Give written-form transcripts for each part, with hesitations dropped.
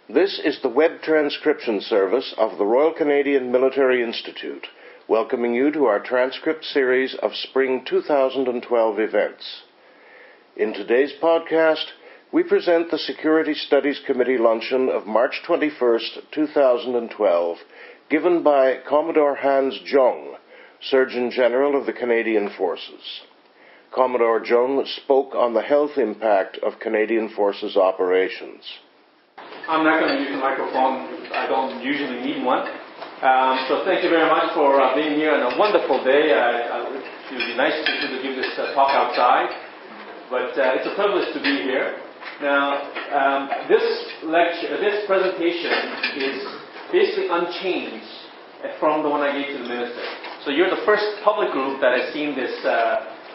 This is the web transcription service of the Royal Canadian Military Institute, welcoming you to our transcript series of Spring 2012 events. In today's podcast, we present the Security Studies Committee luncheon of March 21st, 2012, given by Commodore Hans Jung, Surgeon General of the Canadian Forces. Commodore Jung spoke on the health impact of Canadian Forces operations. I'm not going to use a microphone. I don't usually need one. So thank you very much for being here on a wonderful day. It would be nice to give this talk outside, but it's a privilege to be here. Now, this presentation is basically unchanged from the one I gave to the minister. So you're the first public group that has seen this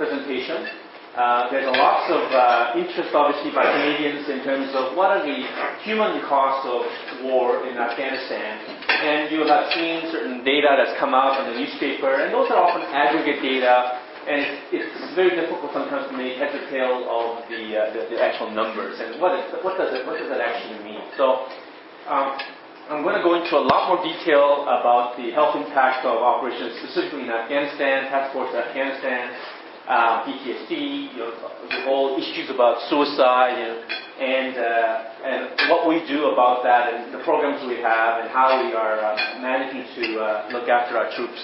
presentation. There's lots of interest, obviously, by Canadians in terms of what are the human costs of war in Afghanistan. And you have seen certain data that's come out in the newspaper, and those are often aggregate data, and it's very difficult sometimes to make heads or tails of the actual numbers. And what does that actually mean? So I'm going to go into a lot more detail about the health impact of operations, specifically in Afghanistan, Task Force Afghanistan, PTSD, the whole issues about suicide, and what we do about that, and the programs we have, and how we are managing to look after our troops,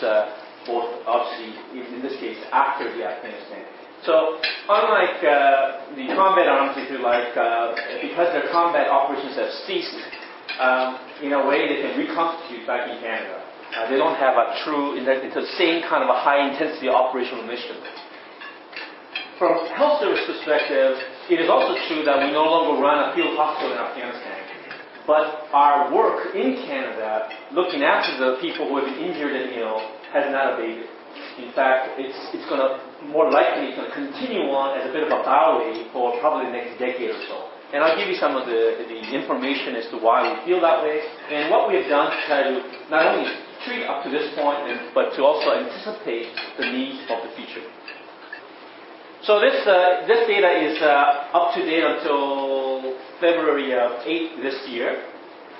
both obviously in this case after the Afghanistan. So unlike the combat arms, if you like, because their combat operations have ceased, in a way they can reconstitute back in Canada. They don't have a true, it's the same kind of a high-intensity operational mission. From a health service perspective, it is also true that we no longer run a field hospital in Afghanistan. But our work in Canada, looking after the people who have been injured and ill, has not abated. In fact, it's going to, more likely, it's going to continue on as a bit of a ballet for probably the next decade or so. And I'll give you some of the information as to why we feel that way, and what we have done to try to not only treat up to this point, but to also anticipate the needs of the future. So this data is up to date until February 8th this year.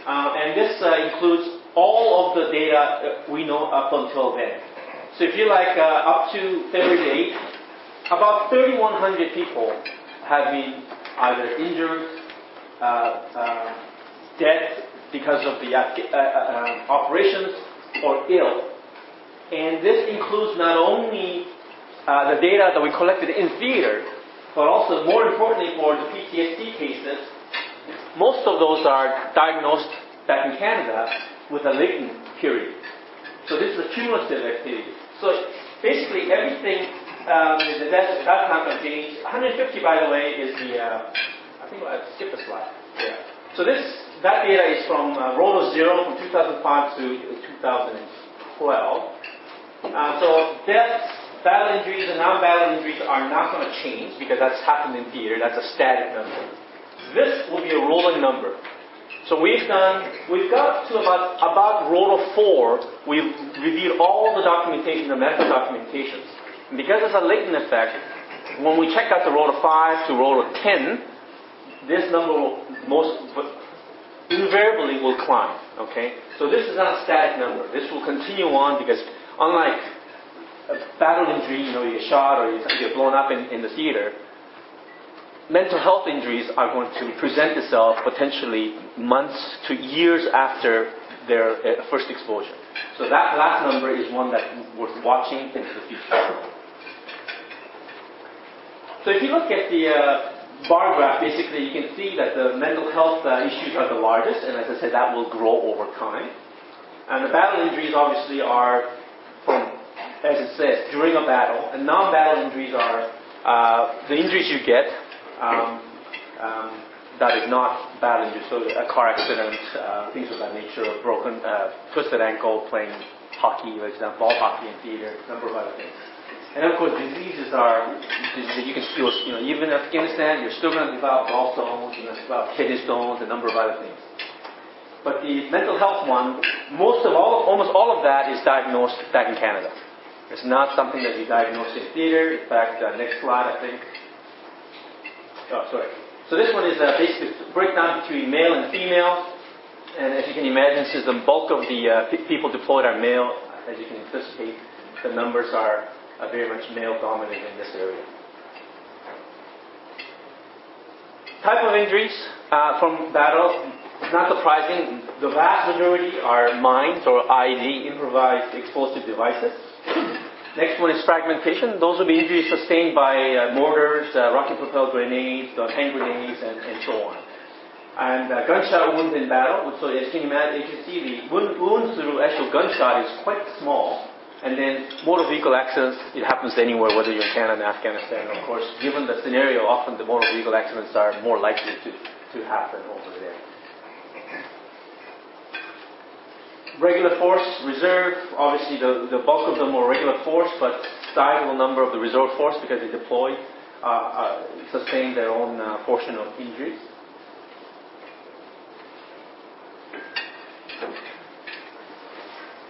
And this includes all of the data we know up until then. So if you like, up to February 8th, about 3,100 people have been either injured, dead because of the operations, or ill. And this includes not only the data that we collected in theater, but also, more importantly, for the PTSD cases, most of those are diagnosed back in Canada with a latent period. So this is a cumulative activity. So basically, everything, that's not going to change. 150, by the way, is the, I think I'll skip a slide. Yeah. So that data is from Roto 0 from 2005 to 2012. So deaths, battle injuries and non-battle injuries are not going to change because that's happened in theater. That's a static number. This will be a rolling number. So we've got to about Roto 4. We've reviewed all the documentation, the medical documentations. And because it's a latent effect, when we check out the Roto 5 to Roto 10, this number will invariably will climb. Okay. So this is not a static number. This will continue on because unlike a battle injury, you get shot or you get blown up in the theater, mental health injuries are going to present itself potentially months to years after their first exposure. So that last number is one that's worth watching into the future. So if you look at the bar graph, basically you can see that the mental health issues are the largest, and as I said, that will grow over time. And the battle injuries obviously are from, as it says, during a battle, and non-battle injuries are the injuries you get that is not battle injuries, so a car accident, things of that nature, a broken, twisted ankle, playing hockey, for example, ball hockey in theater, a number of other things. And of course, diseases you can still, even in Afghanistan, you're still going to develop gallstones, you're going to develop kidney stones, a number of other things. But the mental health one, almost all of that is diagnosed back in Canada. It's not something that you diagnose in theater. In fact, next slide, I think. Oh, sorry. So this one is basically a breakdown between male and female. And as you can imagine, since the bulk of the people deployed are male, as you can anticipate, the numbers are very much male-dominated in this area. Type of injuries from battle, not surprising, the vast majority are mines or ID, improvised explosive devices. Next one is fragmentation. Those will be injuries sustained by mortars, rocket-propelled grenades, hand grenades, and so on. And gunshot wounds in battle. So as you can imagine, you can see the wounds through actual gunshot is quite small. And then motor vehicle accidents, it happens anywhere, whether you're in Canada, Afghanistan. And of course, given the scenario, often the motor vehicle accidents are more likely to happen over there. Regular force, reserve, obviously the bulk of them are regular force, but sizable number of the reserve force, because they deploy, sustain their own portion of injuries.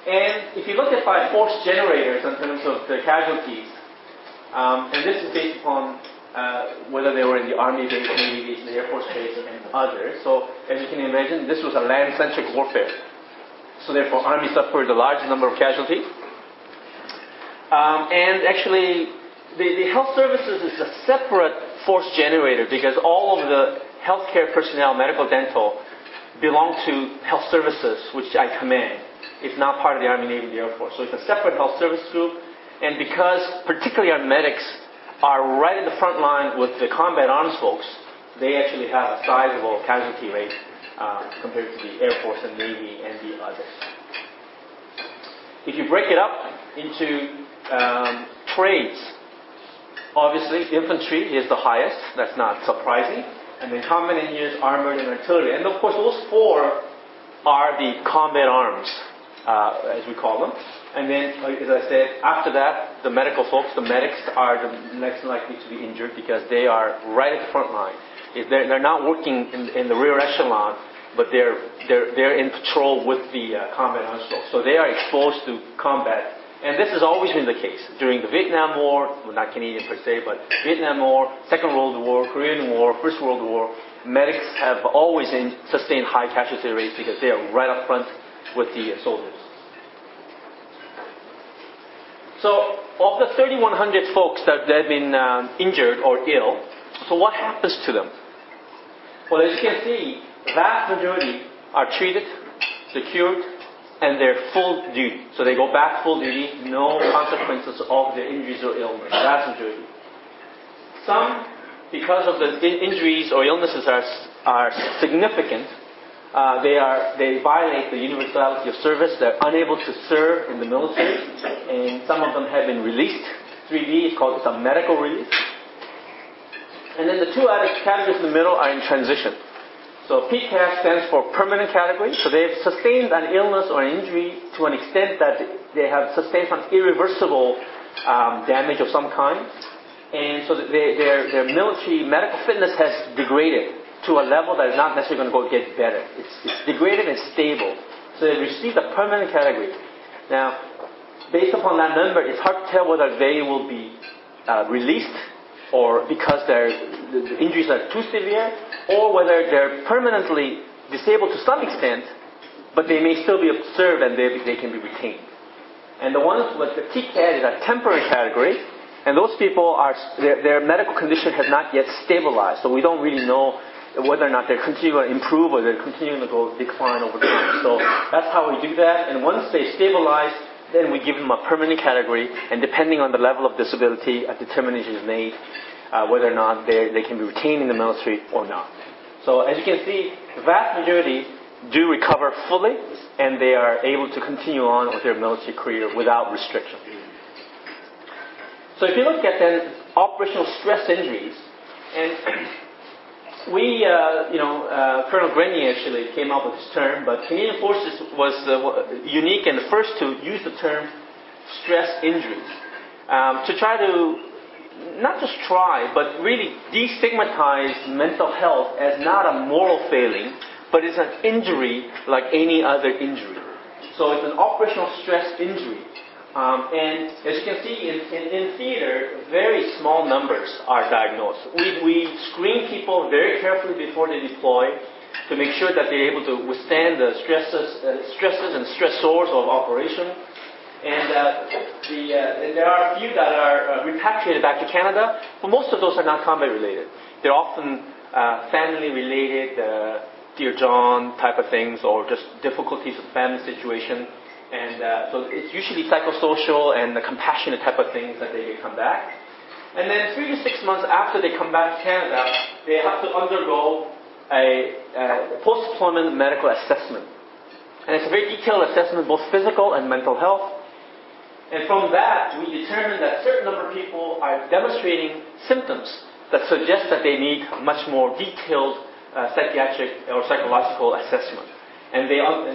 And if you look at by force generators in terms of the casualties, and this is based upon whether they were in the Army base, Navy base, the Air Force base, and others. So as you can imagine, this was a land-centric warfare. So therefore, Army suffered a large number of casualties. And actually, the health services is a separate force generator, because all of the healthcare personnel, medical, dental, belong to health services, which I command. It's not part of the Army, Navy, the Air Force. So it's a separate health service group. And because particularly our medics are right at the front line with the combat arms folks, they actually have a sizable casualty rate compared to the Air Force and Navy and the others. If you break it up into trades, obviously infantry is the highest. That's not surprising. And then combat engineers, armored, and artillery. And of course, those four are the combat arms, as we call them. And then, as I said, after that, the medical folks, the medics, are the next likely to be injured, because they are right at the front line. They're not working in the rear echelon, but they're in patrol with the combat arms folks. So they are exposed to combat. And this has always been the case. During the Vietnam War, well, not Canadian per se, but Vietnam War, Second World War, Korean War, First World War, medics have always sustained high casualty rates, because they are right up front with the soldiers. So, of the 3,100 folks that have been injured or ill, so what happens to them? Well, as you can see, the vast majority are treated, secured, and they're full duty. So they go back full duty, no consequences of their injuries or illness. Vast majority. Some, because of the injuries or illnesses are significant, they violate the universality of service. They're unable to serve in the military, and some of them have been released. 3D is called a medical release. And then the two other categories in the middle are in transition. So PCAS stands for permanent category. So they've sustained an illness or an injury to an extent that they have sustained some irreversible damage of some kind. And so their military medical fitness has degraded to a level that is not necessarily going to get better. It's degraded and stable. So they've received a permanent category. Now, based upon that number, it's hard to tell whether they will be released, or because the injuries are too severe, or whether they're permanently disabled to some extent, but they may still be observed and they can be retained. And the ones with the TCAD is a temporary category, and those people their medical condition has not yet stabilized, so we don't really know whether or not they're continuing to improve or they're continuing to go decline over time. So that's how we do that. And once they stabilize, then we give them a permanent category, and depending on the level of disability, a determination is made whether or not they can be retained in the military or not. So as you can see, the vast majority do recover fully, and they are able to continue on with their military career without restriction. So if you look at then operational stress injuries, and Colonel Grenier actually came up with this term, but Canadian Forces was unique and the first to use the term stress injuries to try to not just try, but really destigmatize mental health as not a moral failing, but it's an injury like any other injury. So it's an operational stress injury. And as you can see, in theater, very small numbers are diagnosed. We screen people very carefully before they deploy. to make sure that they're able to withstand the stresses and stressors of operation. And there are a few that are repatriated back to Canada, but most of those are not combat related. They're often family related, Dear John type of things, or just difficulties with the family situation. And so it's usually psychosocial and the compassionate type of things that they come back. And then 3 to 6 months after they come back to Canada, they have to undergo a post-deployment medical assessment. And it's a very detailed assessment, both physical and mental health. And from that, we determine that a certain number of people are demonstrating symptoms that suggest that they need much more detailed psychiatric or psychological assessment. And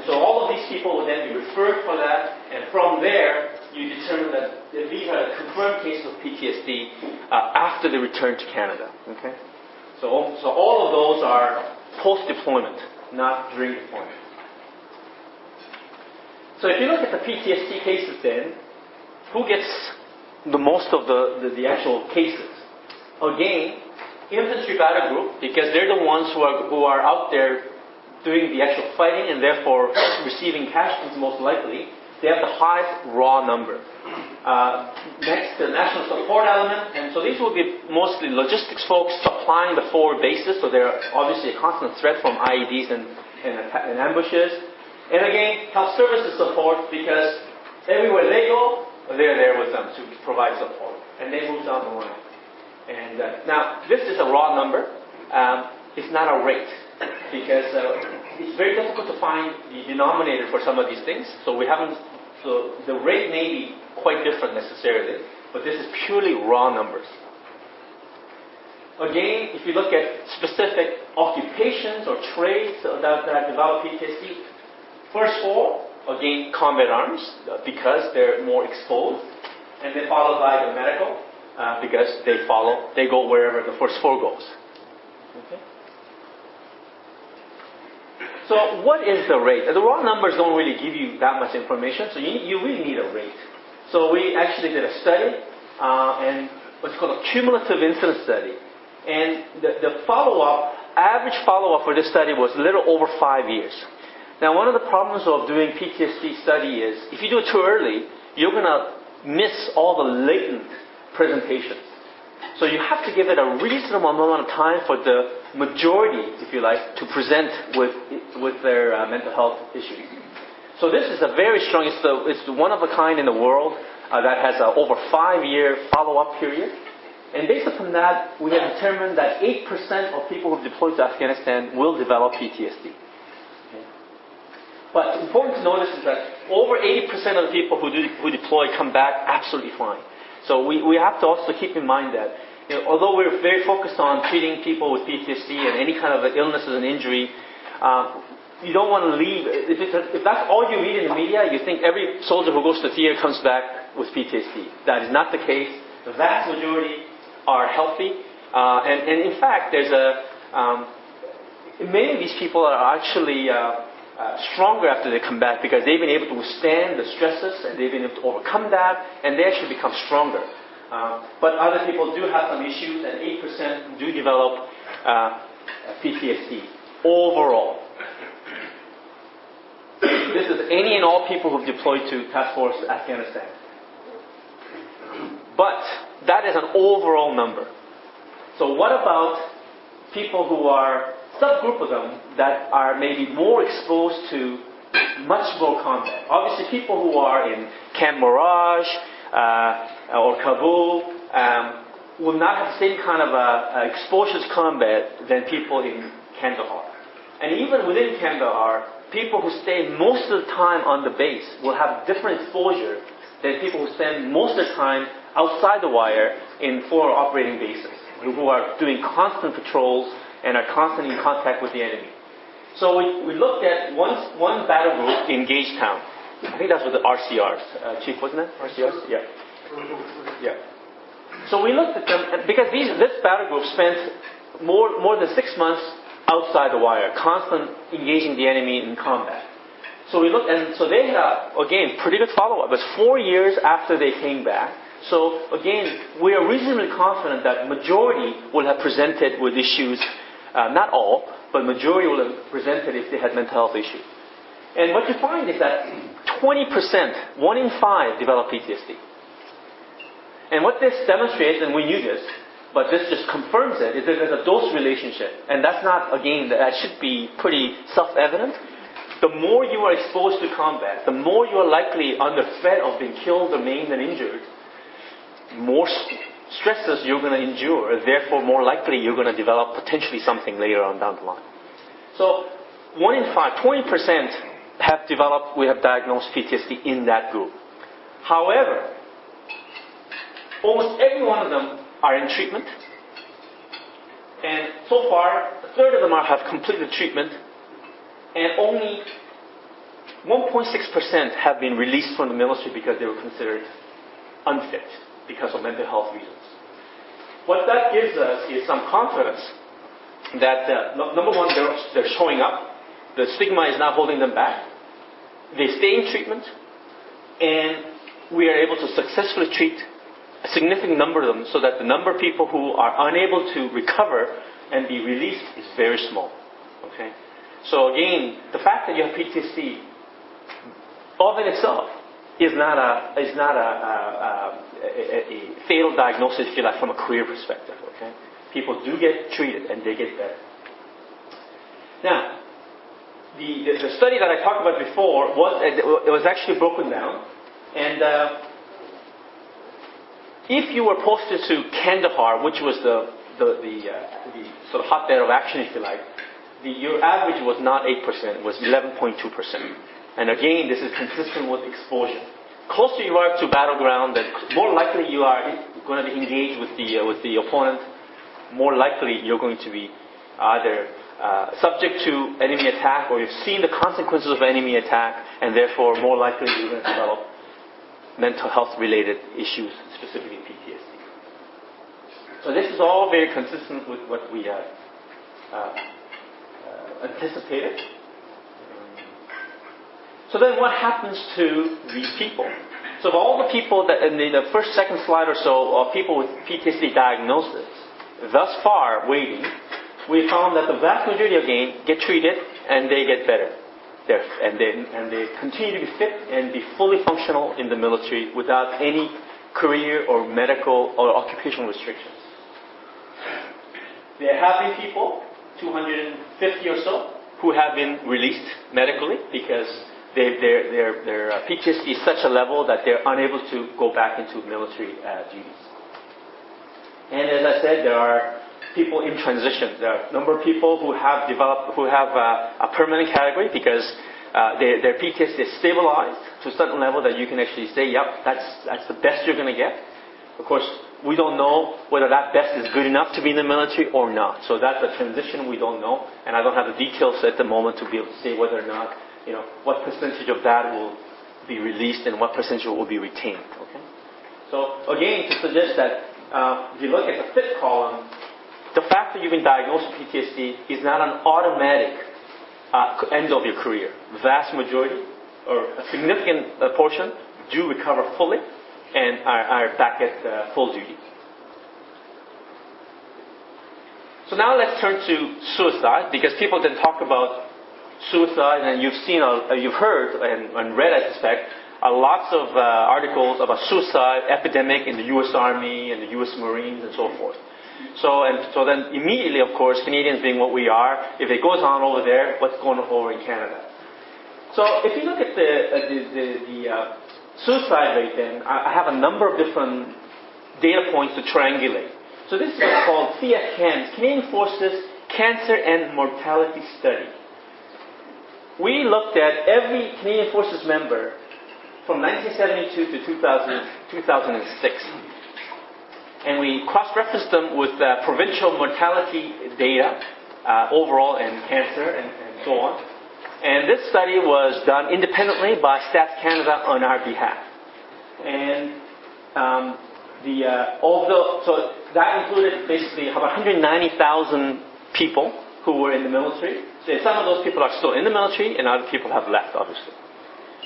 so all of these people will then be referred for that, and from there, you determine that these are confirmed cases of PTSD after they return to Canada. Okay? So all of those are post-deployment, not during deployment. So if you look at the PTSD cases then, who gets the most of the actual cases? Again, infantry battle group, because they're the ones who are out there doing the actual fighting and therefore receiving casualties most likely. They have the highest raw number. Next, the national support element, and so these will be mostly logistics folks supplying the forward bases, so they're obviously a constant threat from IEDs and ambushes. And again, health services support, because everywhere they go, they're there with them to provide support, and they move down the line. And now, this is a raw number. It's not a rate, because it's very difficult to find the denominator for some of these things. So the rate may be quite different necessarily, but this is purely raw numbers. Again, if you look at specific occupations or trades that develop PTSD, first four, again, combat arms, because they're more exposed, and then followed by the medical, because they go wherever the first four goes. Okay. So what is the rate? The raw numbers don't really give you that much information, so you really need a rate. So we actually did a study, and what's called a cumulative incidence study. And the follow-up, average follow-up for this study was a little over 5 years. Now, one of the problems of doing PTSD study is, if you do it too early, you're going to miss all the latent presentations. So you have to give it a reasonable amount of time for the majority, if you like, to present with their mental health issues. So this is a very strong, it's one of a kind in the world that has an over 5-year follow-up period. And based upon that, we have determined that 8% of people who deployed to Afghanistan will develop PTSD. Okay. But important to notice is that over 80% of the people who deploy come back absolutely fine. So we have to also keep in mind that, although we're very focused on treating people with PTSD and any kind of illnesses and injury, you don't want to leave. If that's all you read in the media, you think every soldier who goes to theater comes back with PTSD. That is not the case. The vast majority are healthy. And in fact, many of these people are actually stronger after they come back, because they've been able to withstand the stresses and they've been able to overcome that, and they actually become stronger. But other people do have some issues, and 8% do develop PTSD overall. This is any and all people who've deployed to Task Force Afghanistan. But that is an overall number. So what about people who are, subgroup of them, that are maybe more exposed to much more combat? Obviously, people who are in Camp Mirage or Kabul will not have the same kind of exposure to combat than people in Kandahar. And even within Kandahar, people who stay most of the time on the base will have different exposure than people who spend most of the time outside the wire in forward operating bases, who are doing constant patrols and are constantly in contact with the enemy. So we looked at one battle group in Gagetown. I think that's with the RCRs. Chief, wasn't it? RCRs? Yeah. Yeah. So we looked at them, because this battle group spent more than 6 months outside the wire, constant engaging the enemy in combat. So we looked, and so they had, again, pretty good follow-up. It was 4 years after they came back. So again, we are reasonably confident that majority will have presented with issues, not all, but majority will have presented if they had mental health issues. And what you find is that 20%, 1 in 5, develop PTSD. And what this demonstrates, and we knew this, but this just confirms it, is that there's a dose relationship. And that's not, again, that should be pretty self-evident. The more you are exposed to combat, the more you are likely under threat of being killed or maimed and injured, more stresses you're going to endure, therefore more likely you're going to develop potentially something later on down the line. So 1 in 5, 20% we have diagnosed PTSD in that group. However, almost every one of them are in treatment. And so far, a third of them have completed treatment. And only 1.6% have been released from the military because they were considered unfit because of mental health reasons. What that gives us is some confidence that, number one, they're showing up. The stigma is not holding them back. They stay in treatment, and we are able to successfully treat a significant number of them so that the number of people who are unable to recover and be released is very small. Okay? So again, the fact that you have PTSD of in itself is not a fatal diagnosis, if you like, from a career perspective. Okay? People do get treated and they get better. Now, the study that I talked about before was actually broken down, and if you were posted to Kandahar, which was the sort of hotbed of action, if you like, your average was not 8%, it was 11.2%. And again, this is consistent with exposure. Closer you are to battleground, the more likely you are going to be engaged with the opponent, more likely you're going to be either subject to enemy attack, or you've seen the consequences of enemy attack, and therefore more likely you're going to develop mental health related issues, specifically PTSD. So this is all very consistent with what we had anticipated. So then what happens to these people? So of all the people that in the first, second slide or so of people with PTSD diagnosis, thus far waiting, we found that the vast majority again get treated and they get better. And they continue to be fit and be fully functional in the military without any career or medical or occupational restrictions. There have been people, 250 or so, who have been released medically because their PTSD is such a level that they're unable to go back into military duties. And as I said, there are people in transition. There are a number of people who have a permanent category because their PTSD is stabilized to a certain level that you can actually say, yep, that's the best you're going to get. Of course, we don't know whether that best is good enough to be in the military or not. So that's a transition we don't know, and I don't have the details at the moment to be able to say whether or not, what percentage of that will be released and what percentage will be retained. Okay. So again, to suggest that if you look at the fit column, the fact that you've been diagnosed with PTSD is not an automatic end of your career. The vast majority, or a significant portion, do recover fully and are back at full duty. So now let's turn to suicide, because people then talk about suicide, and you've heard and read, I suspect, lots of articles about suicide epidemic in the U.S. Army and the U.S. Marines and so forth. So then immediately, of course, Canadians being what we are, if it goes on over there, what's going on over in Canada? So if you look at the suicide rate, then I have a number of different data points to triangulate. So this is what's called CFCAMS, Canadian Forces Cancer and Mortality Study. We looked at every Canadian Forces member from 1972 to 2006. And we cross-referenced them with provincial mortality data, overall, and cancer, and so on. And this study was done independently by Stats Canada on our behalf. And so that included basically about 190,000 people who were in the military. So some of those people are still in the military, and other people have left, obviously.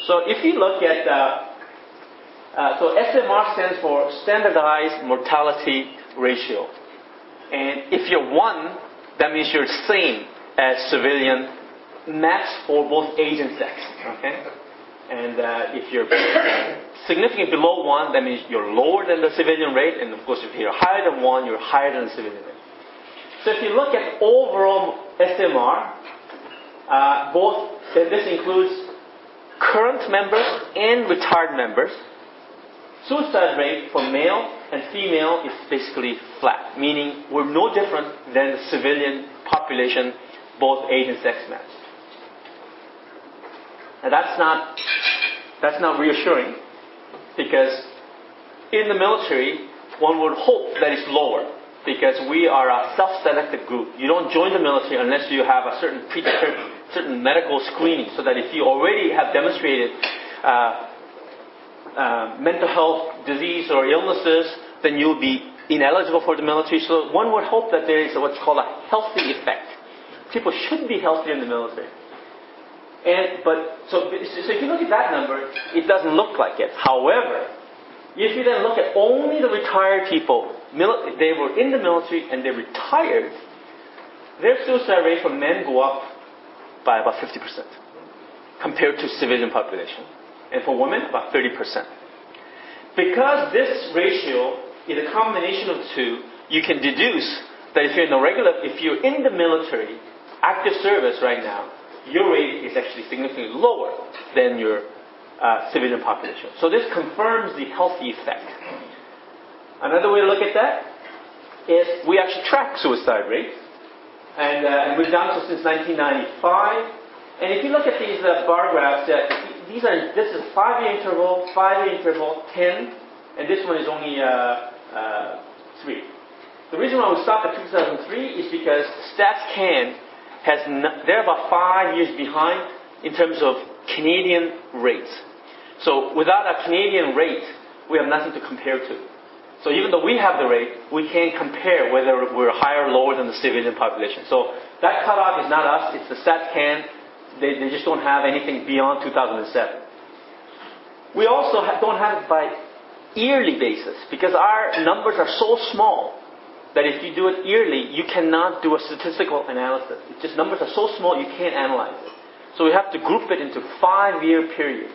So if you look at so SMR stands for Standardized Mortality Ratio. And if you're 1, that means you're sane. as civilian max for both age and sex. Okay? And if you're significantly below 1, that means you're lower than the civilian rate. And of course, if you're higher than 1, you're higher than the civilian rate. So if you look at overall SMR, this includes current members and retired members. Suicide rate for male and female is basically flat, meaning we're no different than the civilian population, both age and sex matched. Now that's not reassuring, because in the military, one would hope that it's lower, because we are a self-selected group. You don't join the military unless you have a certain medical screening, so that if you already have demonstrated mental health disease or illnesses, then you'll be ineligible for the military. So one would hope that there is what's called a healthy effect. People should be healthy in the military. So if you look at that number, it doesn't look like it. However, if you then look at only the retired people, they were in the military and they retired, their suicide rate for men go up by about 50% compared to civilian population. And for women, about 30%. Because this ratio is a combination of two, you can deduce that if you're in the military, active service right now, your rate is actually significantly lower than your civilian population. So this confirms the healthy effect. Another way to look at that is we actually track suicide rates, and we've done so since 1995. And if you look at these bar graphs, this is 5-year interval, 5-year interval, 10, and this one is only 3. The reason why we stopped at 2003 is because StatsCan they're about 5 years behind in terms of Canadian rates. So without a Canadian rate, we have nothing to compare to. So even though we have the rate, we can't compare whether we're higher or lower than the civilian population. So that cutoff is not us, it's the StatsCan. They just don't have anything beyond 2007. We also don't have it by yearly basis, because our numbers are so small that if you do it yearly, you cannot do a statistical analysis. It's just numbers are so small, you can't analyze it. So we have to group it into 5-year periods.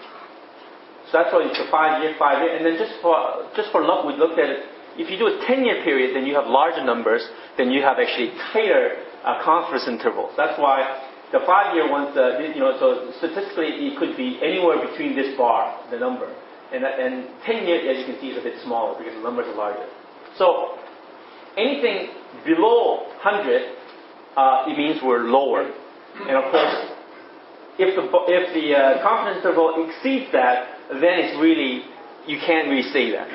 So that's why it's a 5-year, 5-year. And then just for luck, we looked at it. If you do a 10-year period, then you have larger numbers. Then you have actually tighter confidence intervals. That's why the 5-year ones, so statistically it could be anywhere between this bar, the number. And 10-year, as you can see, is a bit smaller because the numbers are larger. So anything below 100, it means we're lower. And of course, if the confidence interval exceeds that, then it's really, you can't really say that.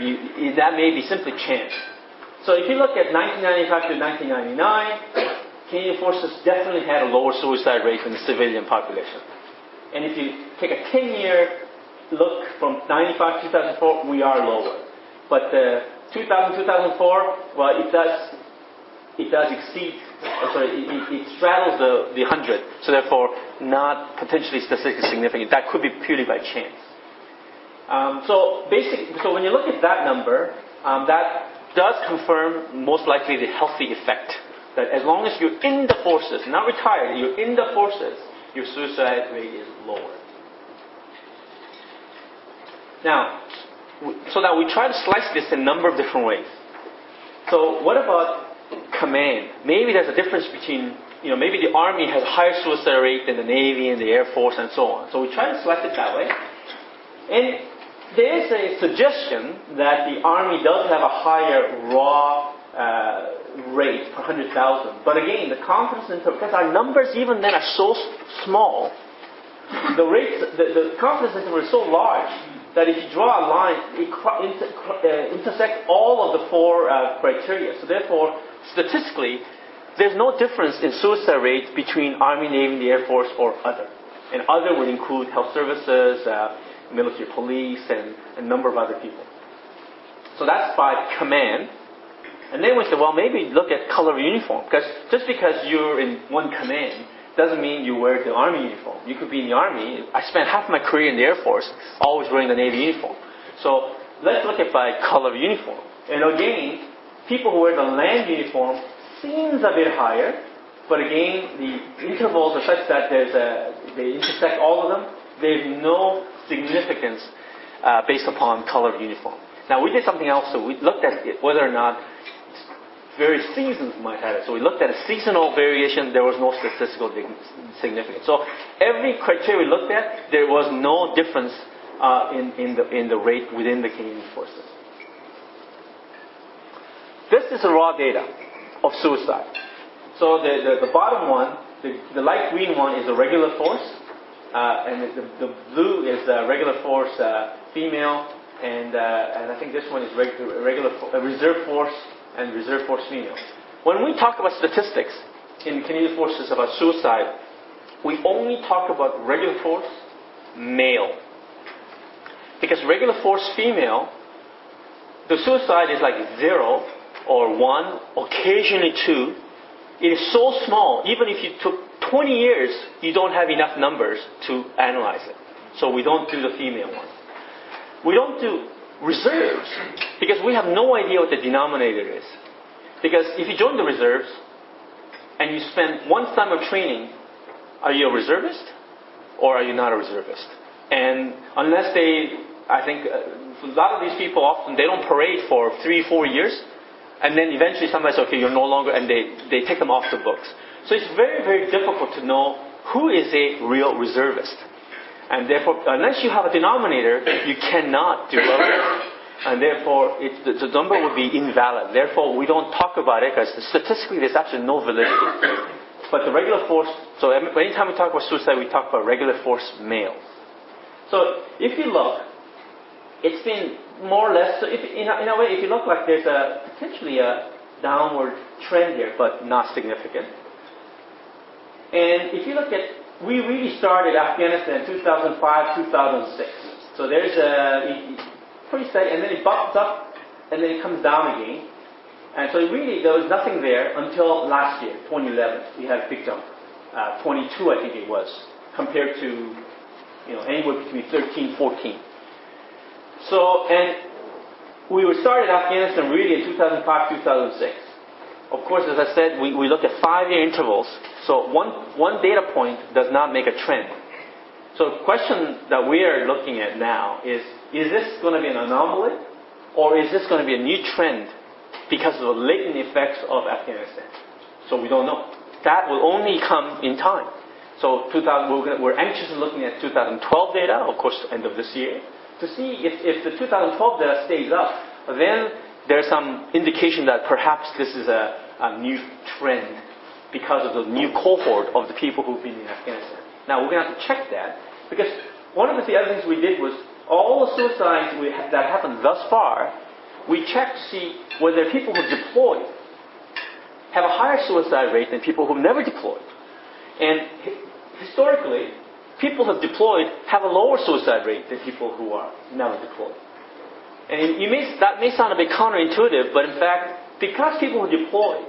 That may be simply chance. So if you look at 1995 to 1999, Canadian forces definitely had a lower suicide rate than the civilian population. And if you take a 10-year look from 95 to 2004, we are lower. But 2000-2004, well, it does exceed, it straddles the 100, so therefore not potentially statistically significant. That could be purely by chance. So when you look at that number, that does confirm most likely the healthy effect. That as long as you're in the forces, not retired, you're in the forces, your suicide rate is lower. Now, we try to slice this in a number of different ways. So what about command? Maybe there's a difference between, maybe the Army has a higher suicide rate than the Navy and the Air Force and so on. So we try to slice it that way. And there is a suggestion that the Army does have a higher raw rate per 100,000. But again, the confidence interval, because our numbers even then are so small, the confidence interval is so large that if you draw a line, it intersects all of the 4 criteria. So therefore, statistically, there's no difference in suicide rates between Army, Navy, the Air Force, or other. And other would include health services, military police, and a number of other people. So that's by command. And then we said, well, maybe look at color of uniform. Because just because you're in one command doesn't mean you wear the Army uniform. You could be in the Army. I spent half my career in the Air Force, always wearing the Navy uniform. So let's look at by color of uniform. And again, people who wear the land uniform seems a bit higher, But again, the intervals are such that they intersect all of them. There's no significance based upon color uniform. Now, we did something else. So we looked at whether or not various seasons might have it. So we looked at a seasonal variation. There was no statistical significance. So every criteria we looked at, there was no difference in the rate within the Canadian forces. This is the raw data of suicide. So the bottom one, the light green one, is a regular force, and the blue is a regular force female, and I think this one is reserve force and reserve force female. When we talk about statistics in Canadian Forces about suicide, we only talk about regular force male. Because regular force female, the suicide is like 0 or 1, occasionally 2. It is so small, even if you took 20 years, you don't have enough numbers to analyze it. So we don't do the female one. We don't do reserves because we have no idea what the denominator is. Because if you join the reserves and you spend one summer training, are you a reservist or are you not a reservist? And unless I think a lot of these people often, they don't parade for 3-4 years, and then eventually somebody says, okay, you're no longer, and they take them off the books. So it's very, very difficult to know who is a real reservist. And therefore, unless you have a denominator, you cannot do it. And therefore, the number would be invalid. Therefore, we don't talk about it because statistically there's actually no validity. But the regular force, so anytime we talk about suicide, we talk about regular force males. So if you look, it's been more or less, so in a way, if you look like there's potentially a downward trend here, but not significant. And if you look at, we really started Afghanistan in 2005, 2006. So there's a pretty steady, and then it bumps up, and then it comes down again. And so really, there was nothing there until last year, 2011. We had a big jump. 22, I think it was, compared to, anywhere between 13, 14. So, and we started Afghanistan really in 2005, 2006. Of course, as I said, we looked at 5-year intervals. So one data point does not make a trend. So the question that we are looking at now is this going to be an anomaly? Or is this going to be a new trend because of the latent effects of Afghanistan? So we don't know. That will only come in time. So we're anxiously looking at 2012 data, of course, end of this year, to see if the 2012 data stays up, then there's some indication that perhaps this is a new trend because of the new cohort of the people who've been in Afghanistan. Now, we're going to have to check that, because one of the other things we did was all the suicides that happened thus far, we checked to see whether people who deployed have a higher suicide rate than people who never deployed. And historically, people who have deployed have a lower suicide rate than people who are never deployed. And that may sound a bit counterintuitive, but in fact, because people who deploy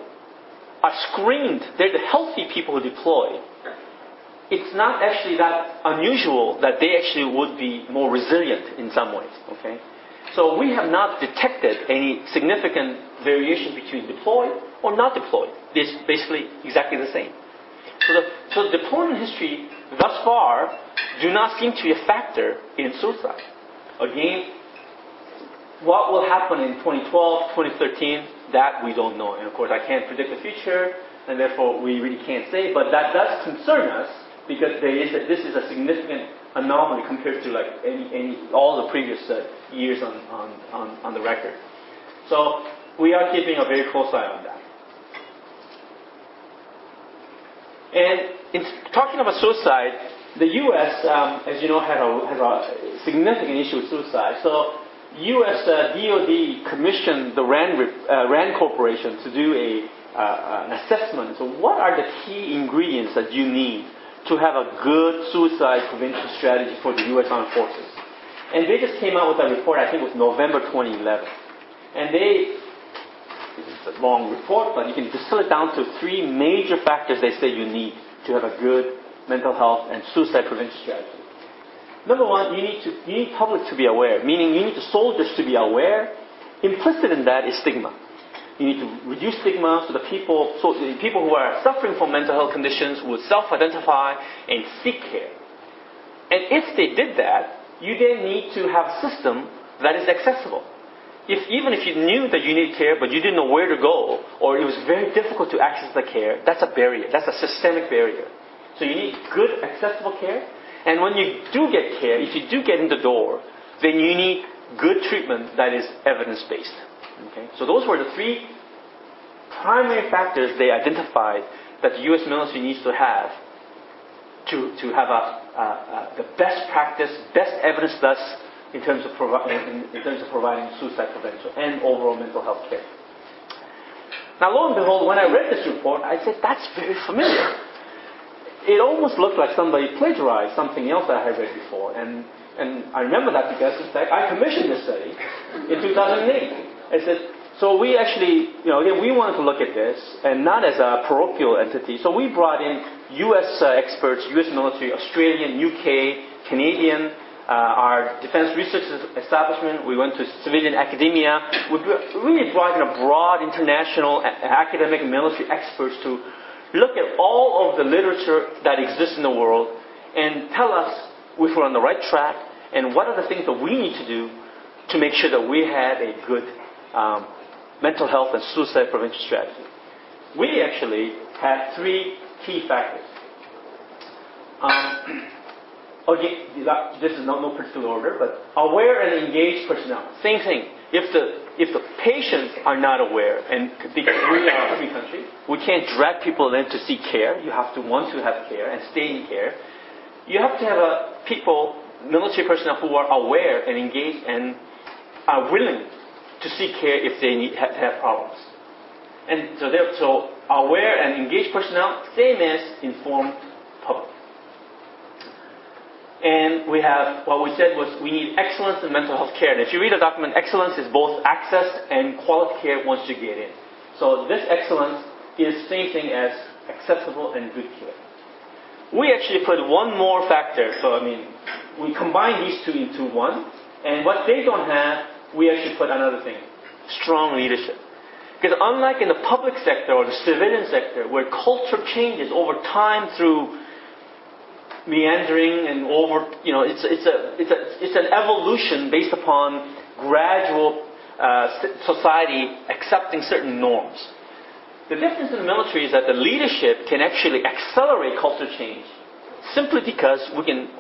are screened, they're the healthy people who deploy, it's not actually that unusual that they actually would be more resilient in some ways. Okay? So we have not detected any significant variation between deployed or not deployed. It's basically exactly the same. So the deployment history thus far do not seem to be a factor in suicide. Again, what will happen in 2012, 2013, that we don't know. And of course, I can't predict the future, and therefore we really can't say. But that does concern us because this is a significant anomaly compared to like all the previous years on the record. So we are keeping a very close eye on that. And in talking about suicide, the U.S., as you know, has a significant issue with suicide. So U.S. DoD commissioned the RAND Corporation to do an assessment. So what are the key ingredients that you need to have a good suicide prevention strategy for the U.S. Armed Forces? And they just came out with a report, I think it was November 2011. And it's a long report, but you can distill it down to 3 major factors they say you need to have a good mental health and suicide prevention strategy. Number one, you need public to be aware, meaning you need the soldiers to be aware. Implicit in that is stigma. You need to reduce stigma so the people who are suffering from mental health conditions would self-identify and seek care. And if they did that, you then need to have a system that is accessible. Even if you knew that you needed care, but you didn't know where to go, or it was very difficult to access the care, that's a barrier. That's a systemic barrier. So you need good, accessible care. And when you do get care, if you do get in the door, then you need good treatment that is evidence-based. Okay? So those were the three primary factors they identified that the U.S. military needs to have to have the best practice, best evidence thus in terms of providing suicide prevention and overall mental health care. Now, lo and behold, when I read this report, I said, that's very familiar. It almost looked like somebody plagiarized something else that I had read before. And I remember that because, in fact, I commissioned this study in 2008. I said, so we actually, again, we wanted to look at this, and not as a parochial entity. So we brought in U.S. experts, U.S. military, Australian, UK, Canadian, our defense research establishment. We went to civilian academia. We really brought in a broad international academic and military experts to look at all of the literature that exists in the world and tell us if we're on the right track and what are the things that we need to do to make sure that we have a good mental health and suicide prevention strategy. We actually had three key factors. This is no particular order, but aware and engaged personnel. Same thing. If the patients are not aware, and because we are a free country, we can't drag people in to seek care. You have to want to have care and stay in care. You have to have military personnel who are aware and engaged and are willing to seek care if they have problems. And so aware and engaged personnel, same as informed public. And we have, what we said was we need excellence in mental health care. And if you read the document, excellence is both access and quality care once you get in. So this excellence is the same thing as accessible and good care. We actually put one more factor. So, we combine these two into one. And what they don't have, we actually put another thing. Strong leadership. Because unlike in the public sector or the civilian sector, where culture changes over time through meandering and it's an evolution based upon gradual society accepting certain norms. The difference in the military is that the leadership can actually accelerate culture change simply because we can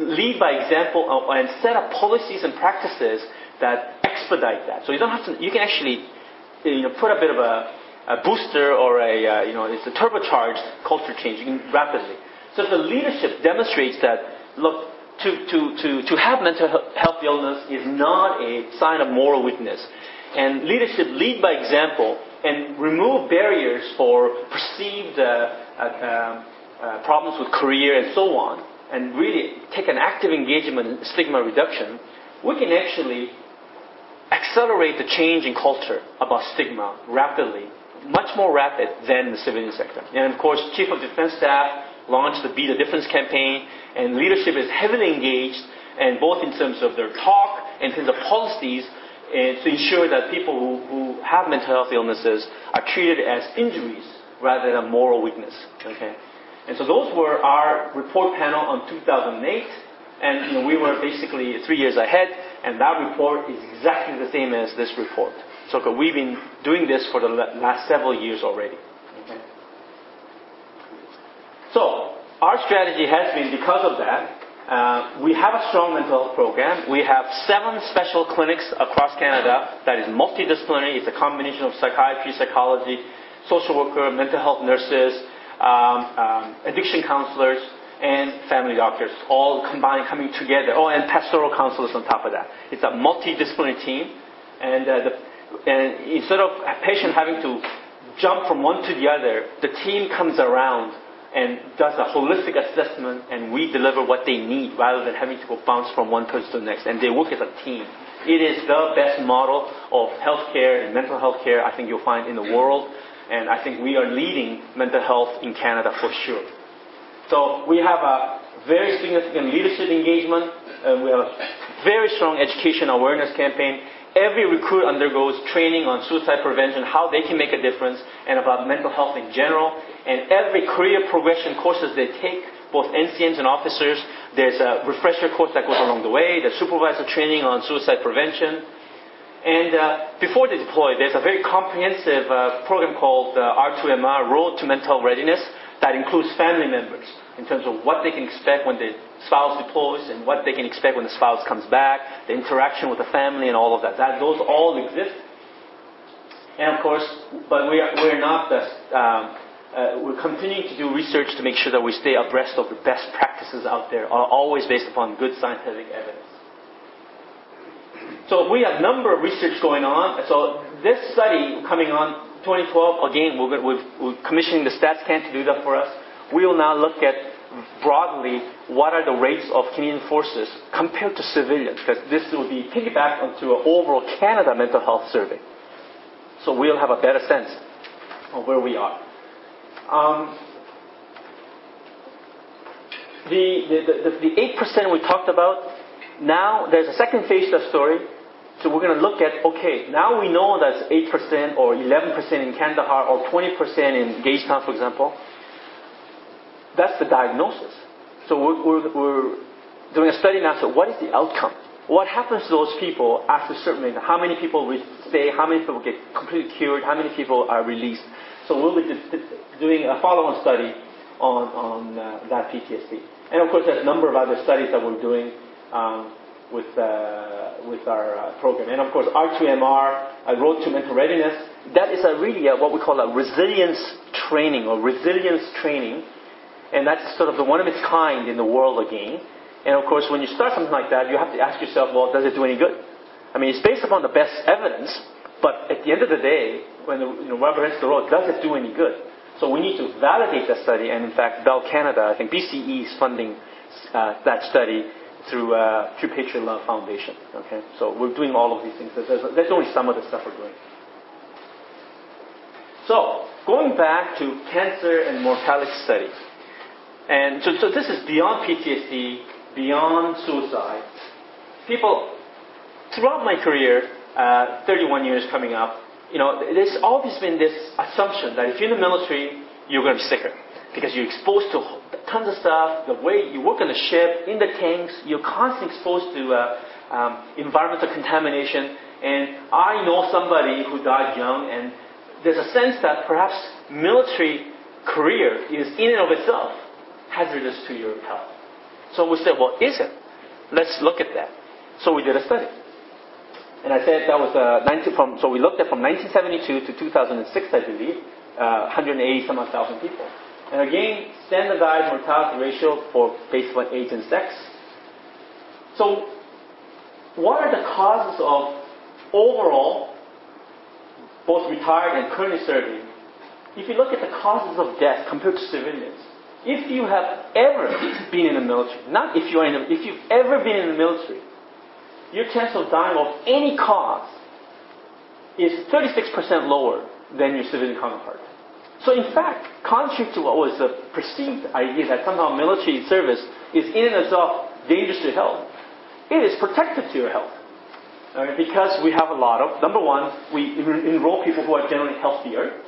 lead by example and set up policies and practices that expedite that. So you don't have to. You can actually put a bit of a booster or it's a turbocharged culture change. You can rapidly. So if the leadership demonstrates that, look, to have mental health illness is not a sign of moral weakness. And leadership lead by example and remove barriers for perceived problems with career and so on, and really take an active engagement in stigma reduction, we can actually accelerate the change in culture about stigma rapidly, much more rapid than the civilian sector. And of course, Chief of Defense Staff launched the Be the Difference campaign, and leadership is heavily engaged, and both in terms of their talk and in terms of policies, to ensure that people who have mental health illnesses are treated as injuries rather than a moral weakness. Okay, and so those were our report panel on 2008, and we were basically 3 years ahead, and that report is exactly the same as this report. So we've been doing this for the last several years already. Okay. So our strategy has been, because of that, we have a strong mental health program. We have 7 special clinics across Canada that is multidisciplinary. It's a combination of psychiatry, psychology, social worker, mental health nurses, addiction counselors, and family doctors, all combined, coming together. Oh, and pastoral counselors on top of that. It's a multidisciplinary team, and instead of a patient having to jump from one to the other, the team comes around and does a holistic assessment, and we deliver what they need rather than having to go bounce from one person to the next. And they work as a team. It is the best model of healthcare and mental health care I think you'll find in the world, and I think we are leading mental health in Canada for sure. So we have a very significant leadership engagement. We have a very strong education awareness campaign, every recruit undergoes training on suicide prevention, how they can make a difference, and about mental health in general. And every career progression courses they take, both NCMs and officers, there's a refresher course that goes along the way, there's supervisor training on suicide prevention. And before they deploy, there's a very comprehensive program called R2MR, Road to Mental Readiness, that includes family members in terms of what they can expect when the spouse deploys and what they can expect when the spouse comes back, the interaction with the family and all of that. Those all exist. And of course, but we're not we're continuing to do research to make sure that we stay abreast of the best practices out there, are always based upon good scientific evidence. So we have a number of research going on. So this study coming on 2012, again, we're commissioning the StatsCan to do that for us. We will now look at broadly what are the rates of Canadian forces compared to civilians, because this will be piggybacked onto an overall Canada mental health survey. So we'll have a better sense of where we are. The 8% we talked about, now there's a second phase to the story. So we're going to look at, okay, now we know that's 8% or 11% in Kandahar or 20% in Gagetown, for example. That's the diagnosis. So we're doing a study now. So what is the outcome? What happens to those people after a certain rate? How many people stay? How many people get completely cured? How many people are released? So we'll be doing a follow-on study on that PTSD. And of course, there's a number of other studies that we're doing with our program. And of course, R2MR, Road to Mental Readiness, that is really what we call a resilience training. And that's sort of the one of its kind in the world again. And of course, when you start something like that, you have to ask yourself, well, does it do any good? I mean, it's based upon the best evidence, but at the end of the day, when the rubber hits the road, does it do any good? So we need to validate that study, and in fact, Bell Canada, I think BCE is funding that study through Patriot Love Foundation. Okay, so we're doing all of these things. That's only some of the stuff we're doing. So going back to cancer and mortality studies. And so this is beyond PTSD, beyond suicide. People, throughout my career, 31 years coming up, there's always been this assumption that if you're in the military, you're going to be sicker. Because you're exposed to tons of stuff, the way you work on the ship, in the tanks, you're constantly exposed to environmental contamination. And I know somebody who died young, and there's a sense that perhaps military career is in and of itself hazardous to your health. So we said, well, is it? Let's look at that. So we did a study. And I said that was so we looked at from 1972 to 2006, I believe, 180 some odd thousand people. And again, standardized mortality ratio based on age and sex. So what are the causes of overall, both retired and currently serving? If you look at the causes of death compared to civilians, if you have ever been in the military, not if if you've ever been in the military, your chance of dying of any cause is 36% lower than your civilian counterpart. So in fact, contrary to what was the perceived idea that somehow military service is in and of itself dangerous to health, it is protective to your health. Because we have a lot of, number one, we enroll people who are generally healthier.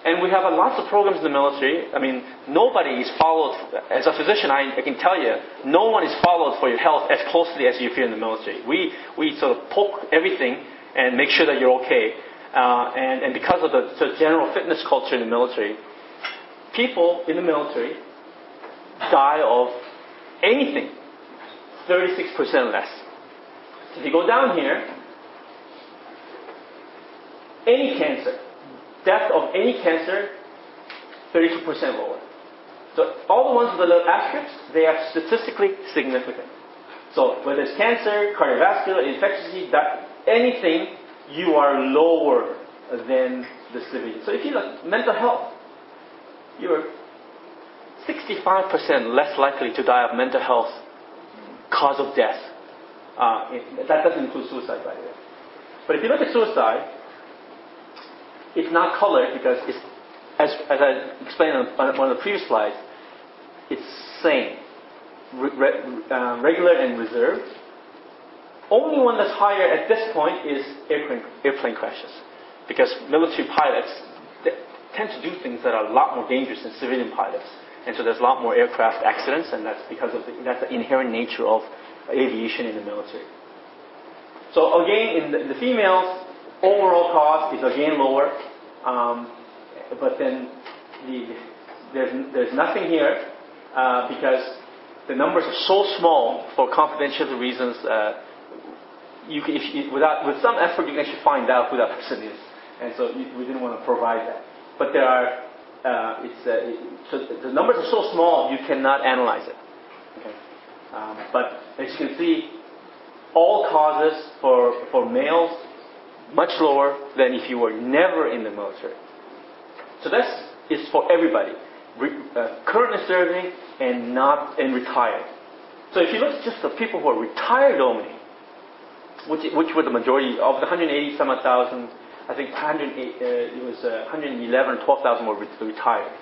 And we have lots of programs in the military. I mean, nobody is followed. As a physician, I can tell you, no one is followed for your health as closely as you feel in the military. We sort of poke everything and make sure that you're okay. And because of the sort of general fitness culture in the military, people in the military die of anything 36% less. If you go down here, any cancer. Death of any cancer, 32% lower. So all the ones with the little asterisks, they are statistically significant. So whether it's cancer, cardiovascular, infectious disease, anything, you are lower than the civilian. So if you look mental health, you're 65% less likely to die of mental health cause of death. That doesn't include suicide, by the way. But if you look at suicide, it's not colored because it's, as I explained on one of the previous slides, it's same, regular and reserved. Only one that's higher at this point is airplane crashes, because military pilots tend to do things that are a lot more dangerous than civilian pilots, and so there's a lot more aircraft accidents, and that's because of that's the inherent nature of aviation in the military. So again, in the females, overall cost is again lower, but then there's nothing here because the numbers are so small for confidentiality reasons. With some effort, you can actually find out who that person is, and so we didn't want to provide that. But there are, so the numbers are so small you cannot analyze it. Okay? But as you can see, all causes for males much lower than if you were never in the military. So this is for everybody, currently serving and retired. So if you look at just the people who are retired only, which were the majority of the 180 some odd thousand, I think 111 or 12,000 were retired.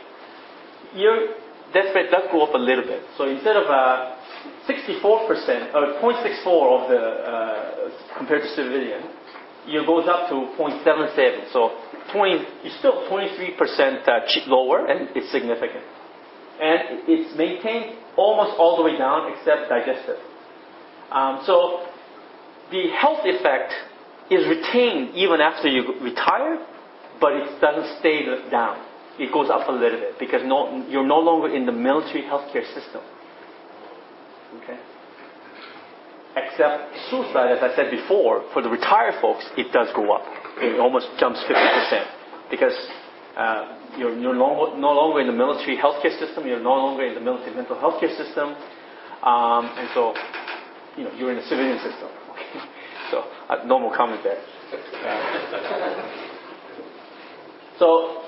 Your death rate does go up a little bit. So instead of 64% or 0.64 of the compared to civilian, it goes up to 0.77. So it's still 23% lower, and it's significant. And it's maintained almost all the way down except digestive. So the health effect is retained even after you retire, but it doesn't stay down. It goes up a little bit because you're no longer in the military healthcare system. Okay? Except suicide, as I said before, for the retired folks, it does go up. It almost jumps 50% because you're no longer in the military healthcare system. You're no longer in the military mental healthcare system, and so you're in the civilian system. Okay? So, no more comment there. So,